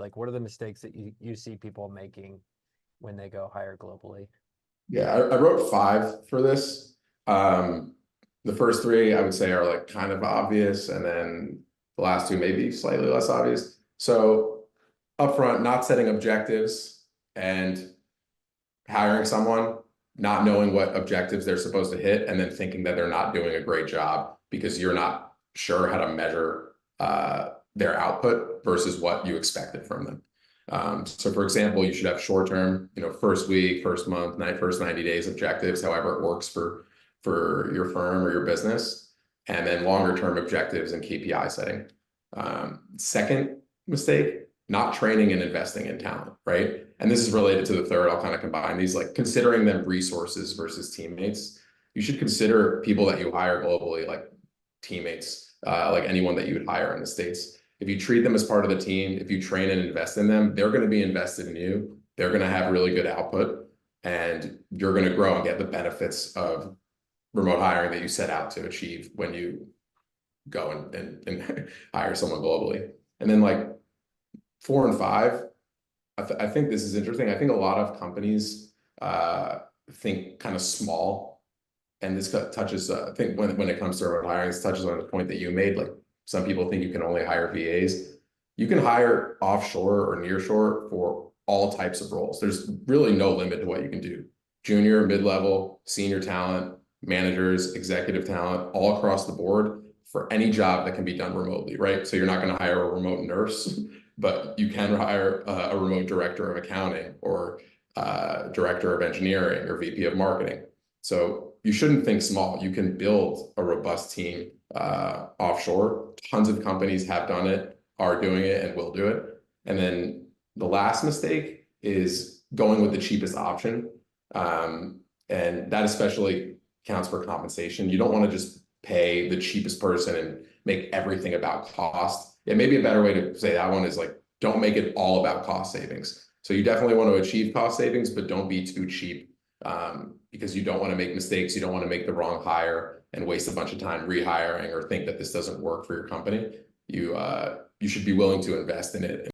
Like, what are the mistakes that you see people making when they go hire globally? Yeah, I wrote five for this. The first three I would say are like kind of obvious, and then the last two maybe slightly less obvious. So upfront, not setting objectives and hiring someone, not knowing what objectives they're supposed to hit, and then thinking that they're not doing a great job because you're not sure how to measure their output versus what you expected from them. So for example, you should have short-term, first week, first month, first 90 days objectives, however it works for your firm or your business, and then longer term objectives and KPI setting. Second mistake, not training and investing in talent, right? And this is related to the third. I'll kind of combine these, like considering them resources versus teammates. You should consider people that you hire globally like teammates, like anyone that you would hire in the States. If you treat them as part of the team, if you train and invest in them, they're going to be invested in you. They're going to have really good output, and you're going to grow and get the benefits of remote hiring that you set out to achieve when you go and hire someone globally. And then like 4 and 5, I think this is interesting. I think a lot of companies think kind of small, and this touches. I think when it comes to remote hiring, this touches on the point that you made. Like some people think you can only hire VAs. You can hire offshore or nearshore for all types of roles. There's really no limit to what you can do. Junior, mid-level, senior talent, managers, executive talent, all across the board for any job that can be done remotely, right? So you're not going to hire a remote nurse, but you can hire a remote director of accounting or director of engineering or VP of marketing. So you shouldn't think small. You can build a robust team offshore. Tons of companies have done it, are doing it, and will do it. And then the last mistake is going with the cheapest option. And that especially counts for compensation. You don't want to just pay the cheapest person and make everything about cost. Yeah, maybe a better way to say that one is like, don't make it all about cost savings. So you definitely want to achieve cost savings, but don't be too cheap because you don't want to make mistakes. You don't want to make the wrong hire and waste a bunch of time rehiring or think that this doesn't work for your company. You should be willing to invest in it